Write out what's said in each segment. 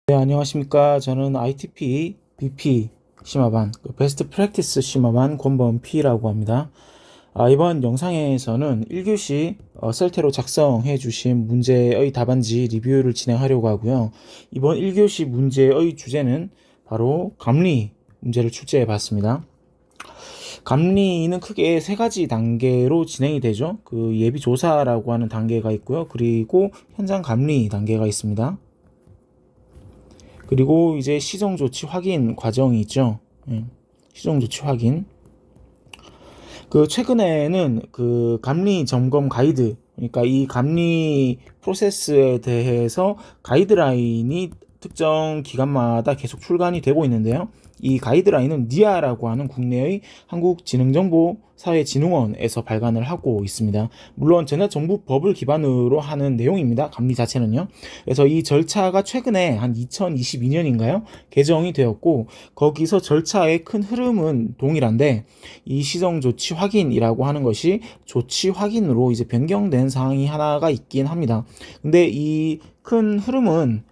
네, 안녕하십니까. 저는 ITP BP 심화반, 베스트 프랙티스 심화반 권범P라고 합니다. 이번 영상에서는 1교시 셀테로 작성해 주신 문제의 답안지 리뷰를 진행하려고 하고요. 이번 1교시 문제의 주제는 바로 감리 문제를 출제해 봤습니다. 감리는 크게 세 가지 단계로 진행이 되죠. 그 예비조사라고 하는 단계가 있고요. 그리고 현장 감리 단계가 있습니다. 그리고 이제 시정조치 확인 과정이 있죠. 시정조치 확인. 최근에는 감리 점검 가이드, 그러니까 이 감리 프로세스에 대해서 가이드라인이 특정 기관마다 계속 출간이 되고 있는데요. 이 가이드라인은 니아라고 하는 국내의 한국지능정보사회진흥원에서 발간을 하고 있습니다. 물론 전자정부법을 기반으로 하는 내용입니다. 감리 자체는요. 그래서 이 절차가 최근에 한 2022년인가요? 개정이 되었고, 거기서 절차의 큰 흐름은 동일한데 이 시정조치 확인이라고 하는 것이 조치 확인으로 이제 변경된 사항이 하나가 있긴 합니다. 근데 이 큰 흐름은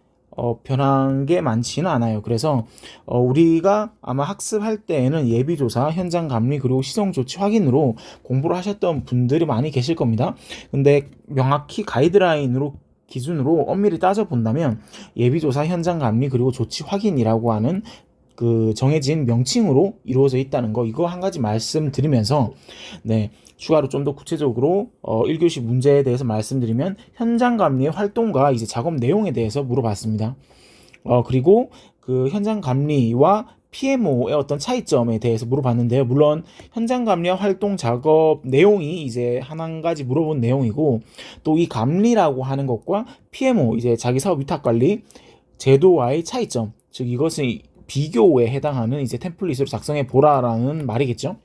변한 게 많지는 않아요. 그래서 우리가 아마 학습할 때에는 예비조사, 현장 감리, 그리고 시정조치 확인으로 공부를 하셨던 분들이 많이 계실 겁니다. 근데 명확히 가이드라인으로 기준으로 엄밀히 따져본다면 예비조사, 현장 감리, 그리고 조치 확인이라고 하는 정해진 명칭으로 이루어져 있다는 거, 이거 한 가지 말씀드리면서, 추가로 좀 더 구체적으로 1교시 문제에 대해서 말씀드리면, 현장 감리의 활동과 이제 작업 내용에 대해서 물어봤습니다. 그리고 현장 감리와 PMO의 어떤 차이점에 대해서 물어봤는데요. 물론 현장 감리와 활동 작업 내용이 이제 한 가지 물어본 내용이고, 또 이 감리라고 하는 것과 PMO, 이제 자기 사업 위탁 관리 제도와의 차이점, 즉 이것은 비교에 해당하는 이제 템플릿으로 작성해 보라라는 말이겠죠.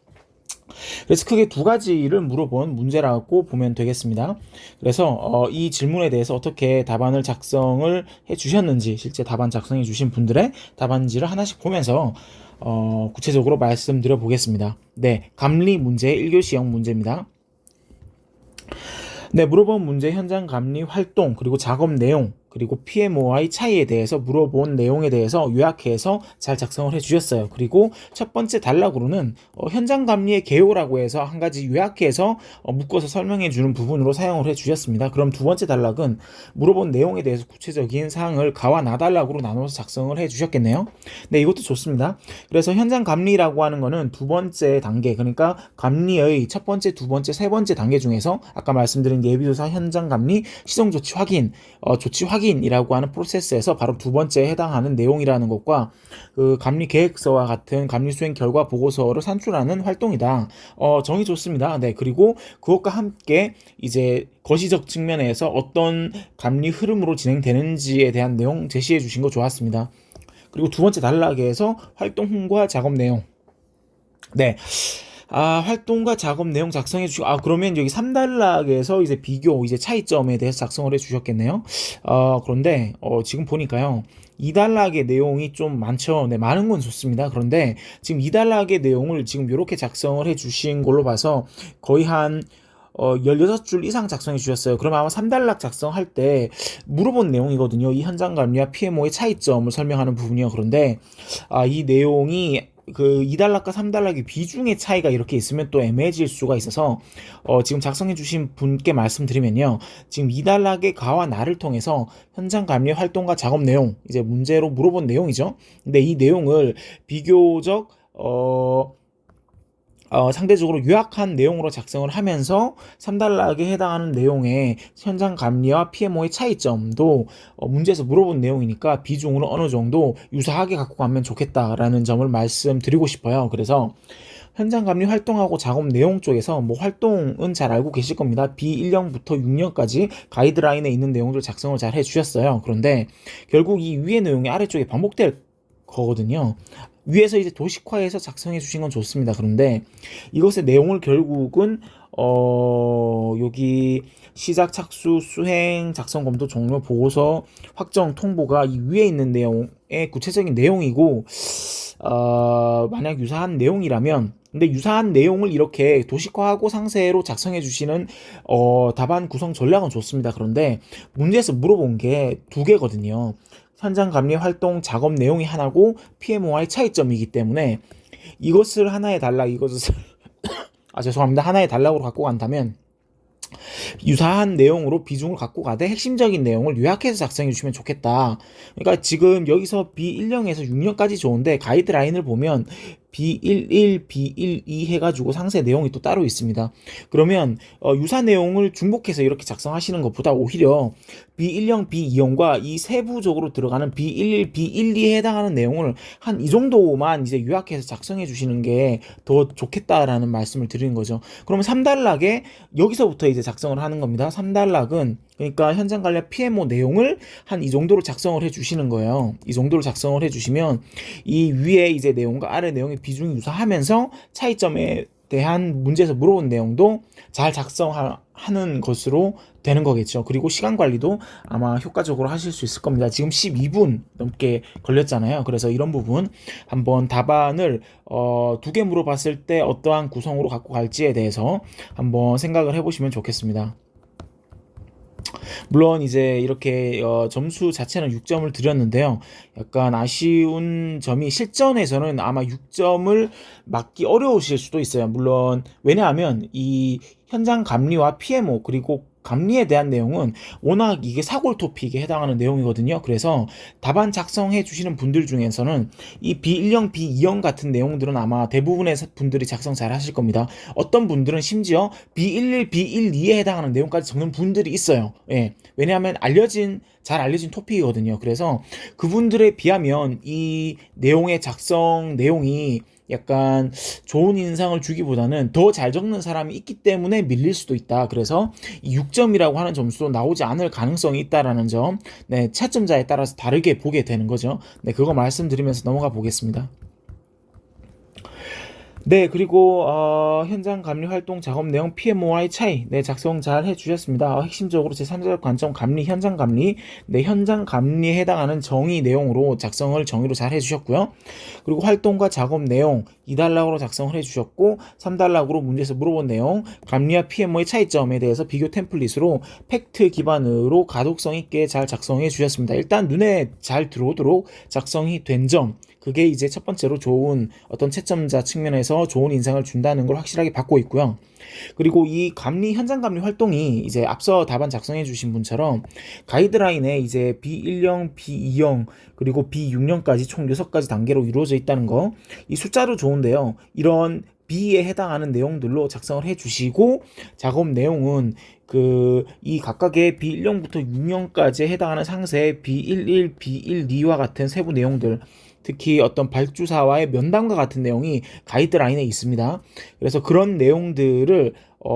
그래서 크게 두 가지를 물어본 문제라고 보면 되겠습니다. 그래서 이 질문에 대해서 어떻게 답안을 작성을 해 주셨는지, 실제 답안 작성해 주신 분들의 답안지를 하나씩 보면서 구체적으로 말씀드려 보겠습니다. 감리 문제 1교시형 문제입니다. 물어본 문제 현장 감리 활동, 그리고 작업 내용, 그리고 PMO와의 차이에 대해서 물어본 내용에 대해서 요약해서 잘 작성을 해주셨어요. 그리고 첫 번째 단락으로는 현장 감리의 개요라고 해서 한 가지 요약해서 묶어서 설명해주는 부분으로 사용을 해주셨습니다. 그럼 두 번째 단락은 물어본 내용에 대해서 구체적인 사항을 가와 나단락으로 나눠서 작성을 해주셨겠네요. 이것도 좋습니다. 그래서 현장 감리라고 하는 거는 두 번째 단계, 그러니까 감리의 첫 번째, 두 번째, 세 번째 단계 중에서 아까 말씀드린 예비조사, 현장 감리, 시정조치 확인, 조치 확인이라고 하는 프로세스에서 바로 두 번째에 해당하는 내용이라는 것과 감리 계획서와 같은 감리 수행 결과 보고서를 산출하는 활동이다. 정의 좋습니다. 그리고 그것과 함께 이제 거시적 측면에서 어떤 감리 흐름으로 진행되는지에 대한 내용 제시해 주신 거 좋았습니다. 그리고 두 번째 단락에서 활동과 작업 내용. 활동과 작업 내용 작성해 주시고, 그러면 여기 3단락에서 이제 비교, 이제 차이점에 대해서 작성을 해 주셨겠네요. 그런데, 지금 보니까요, 2단락의 내용이 좀 많죠. 많은 건 좋습니다. 그런데 지금 2단락의 내용을 지금 이렇게 작성을 해 주신 걸로 봐서 거의 한 16줄 이상 작성해 주셨어요. 그럼 아마 3단락 작성할 때 물어본 내용이거든요. 이 현장 감리와 PMO의 차이점을 설명하는 부분이요. 그런데 이 내용이 2단락과 3단락의 비중의 차이가 이렇게 있으면 또 애매해질 수가 있어서 지금 작성해 주신 분께 말씀드리면요. 지금 2단락의 가와 나를 통해서 현장 감리 활동과 작업 내용, 이제 문제로 물어본 내용이죠. 근데 이 내용을 비교적 상대적으로 요약한 내용으로 작성을 하면서 3단락에 해당하는 내용의 현장 감리와 PMO의 차이점도 문제에서 물어본 내용이니까 비중으로 어느 정도 유사하게 갖고 가면 좋겠다라는 점을 말씀드리고 싶어요. 그래서 현장 감리 활동하고 작업 내용 쪽에서 활동은 잘 알고 계실 겁니다. B1년부터 6년까지 가이드라인에 있는 내용들 작성을 잘 해주셨어요. 그런데 결국 이 위의 내용이 아래쪽에 반복될 거거든요. 위에서 이제 도식화해서 작성해 주신 건 좋습니다. 그런데 이것의 내용을 결국은 여기 시작, 착수, 수행, 작성, 검토, 종료, 보고서, 확정, 통보가 이 위에 있는 내용의 구체적인 내용이고, 만약 유사한 내용이라면, 근데 유사한 내용을 이렇게 도식화하고 상세로 작성해 주시는 답안 구성 전략은 좋습니다. 그런데 문제에서 물어본 게 두 개거든요. 현장 감리 활동 작업 내용이 하나고 PMO와의 차이점이기 때문에 이것을 하나의 단락, 이것을 죄송합니다. 하나의 단락으로 갖고 간다면 유사한 내용으로 비중을 갖고 가되 핵심적인 내용을 요약해서 작성해 주시면 좋겠다. 그러니까 지금 여기서 B1형에서 6형까지 좋은데 가이드라인을 보면 B11, B12 해가지고 상세 내용이 또 따로 있습니다. 그러면 유사 내용을 중복해서 이렇게 작성하시는 것보다 오히려 B1형, B2형과 이 세부적으로 들어가는 B11, B12에 해당하는 내용을 한 이 정도만 이제 요약해서 작성해 주시는 게 더 좋겠다라는 말씀을 드리는 거죠. 그러면 3단락에 여기서부터 이제 작성을 하는 겁니다. 3단락은 그러니까 현장 관련 PMO 내용을 한 이 정도로 작성을 해 주시는 거예요. 이 정도로 작성을 해 주시면 이 위에 이제 내용과 아래 내용의 비중이 유사하면서 차이점에 대한 문제에서 물어본 내용도 잘 작성하는 것으로 되는 거겠죠. 그리고 시간 관리도 아마 효과적으로 하실 수 있을 겁니다. 지금 12분 넘게 걸렸잖아요. 그래서 이런 부분 한번 답안을 2개 물어봤을 때 어떠한 구성으로 갖고 갈지에 대해서 한번 생각을 해보시면 좋겠습니다. 물론 이제 이렇게 점수 자체는 6점을 드렸는데요. 약간 아쉬운 점이 실전에서는 아마 6점을 맞기 어려우실 수도 있어요. 물론 왜냐하면 이 현장 감리와 PMO 그리고 감리에 대한 내용은 워낙 이게 사골 토픽에 해당하는 내용이거든요. 그래서 답안 작성해 주시는 분들 중에서는 이 B1형, B2형 같은 내용들은 아마 대부분의 분들이 작성 잘 하실 겁니다. 어떤 분들은 심지어 B11, B12에 해당하는 내용까지 적는 분들이 있어요. 예. 왜냐하면 잘 알려진 토픽이거든요. 그래서 그분들에 비하면 이 내용의 작성 내용이 약간 좋은 인상을 주기보다는 더 잘 적는 사람이 있기 때문에 밀릴 수도 있다. 그래서 이 6점이라고 하는 점수도 나오지 않을 가능성이 있다라는 점, 네, 채점자에 따라서 다르게 보게 되는 거죠. 네, 그거 말씀드리면서 넘어가 보겠습니다. 네, 그리고 현장 감리 활동 작업 내용 PMO와의 차이, 네, 작성 잘 해주셨습니다. 핵심적으로 제3자 관점 감리, 현장 감리, 네, 현장 감리에 해당하는 정의 내용으로 작성을 정의로 잘 해주셨고요. 그리고 활동과 작업 내용 2단락으로 작성을 해주셨고 3단락으로 문제에서 물어본 내용, 감리와 PMO의 차이점에 대해서 비교 템플릿으로 팩트 기반으로 가독성 있게 잘 작성해 주셨습니다. 일단 눈에 잘 들어오도록 작성이 된 점, 그게 이제 첫 번째로 좋은 어떤 채점자 측면에서 좋은 인상을 준다는 걸 확실하게 받고 있고요. 그리고 이 감리, 현장 감리 활동이 이제 앞서 답안 작성해 주신 분처럼 가이드라인에 이제 B1형, B2형, 그리고 B6형까지 총 6가지 단계로 이루어져 있다는 거, 이 숫자로 좋은데요. 이런 B에 해당하는 내용들로 작성을 해 주시고 작업 내용은 이 각각의 B1형부터 6형까지에 해당하는 상세 B11, B12와 같은 세부 내용들, 특히 어떤 발주사와의 면담과 같은 내용이 가이드라인에 있습니다. 그래서 그런 내용들을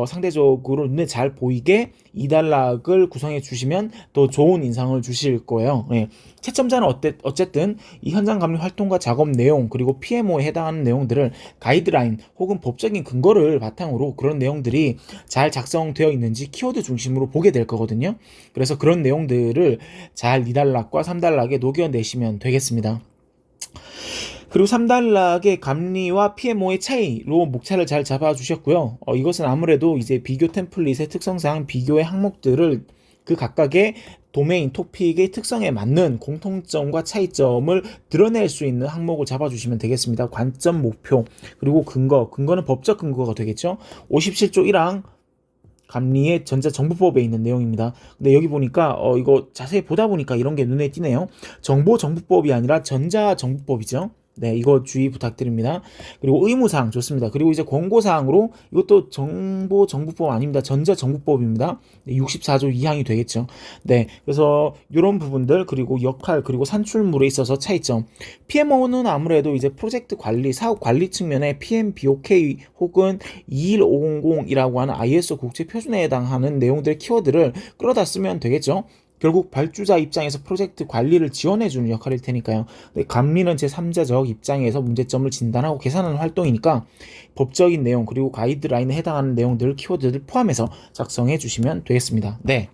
상대적으로 눈에 잘 보이게 2단락을 구성해 주시면 더 좋은 인상을 주실 거예요. 예. 채점자는 어쨌든 이 현장 감리 활동과 작업 내용 그리고 PMO에 해당하는 내용들을 가이드라인 혹은 법적인 근거를 바탕으로 그런 내용들이 잘 작성되어 있는지 키워드 중심으로 보게 될 거거든요. 그래서 그런 내용들을 잘 2단락과 3단락에 녹여내시면 되겠습니다. 그리고 3단락의 감리와 PMO의 차이로 목차를 잘 잡아주셨고요. 이것은 아무래도 이제 비교 템플릿의 특성상 비교의 항목들을 그 각각의 도메인, 토픽의 특성에 맞는 공통점과 차이점을 드러낼 수 있는 항목을 잡아주시면 되겠습니다. 관점, 목표, 그리고 근거는 법적 근거가 되겠죠. 57조 1항 감리의 전자정보법에 있는 내용입니다. 근데 여기 보니까 이거 자세히 보다 보니까 이런 게 눈에 띄네요. 정보정보법이 아니라 전자정보법이죠. 네, 이거 주의 부탁드립니다. 그리고 의무사항 좋습니다. 그리고 이제 권고사항으로 이것도 정보정보법 아닙니다. 전자정보법입니다. 64조 2항이 되겠죠. 네, 그래서 이런 부분들 그리고 역할 그리고 산출물에 있어서 차이점. PMO는 아무래도 이제 프로젝트 관리, 사업 관리 측면에 PMBOK 혹은 21500이라고 하는 ISO 국제 표준에 해당하는 내용들의 키워드를 끌어다 쓰면 되겠죠. 결국 발주자 입장에서 프로젝트 관리를 지원해주는 역할일 테니까요. 감리는 제3자적 입장에서 문제점을 진단하고 개선하는 활동이니까 법적인 내용 그리고 가이드라인에 해당하는 내용들을 키워드를 포함해서 작성해 주시면 되겠습니다. 네.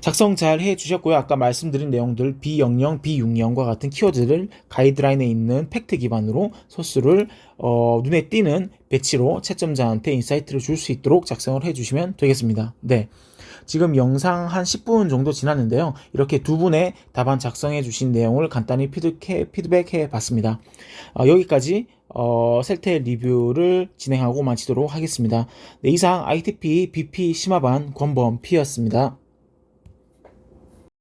작성 잘 해주셨고요. 아까 말씀드린 내용들 B00, B60과 같은 키워드를 가이드라인에 있는 팩트 기반으로 소스를 눈에 띄는 배치로 채점자한테 인사이트를 줄 수 있도록 작성을 해주시면 되겠습니다. 네. 지금 영상 한 10분 정도 지났는데요. 이렇게 두 분의 답안 작성해 주신 내용을 간단히 피드백해 봤습니다. 여기까지 셀테 리뷰를 진행하고 마치도록 하겠습니다. 네, 이상 ITP BP 심화반 권범P였습니다.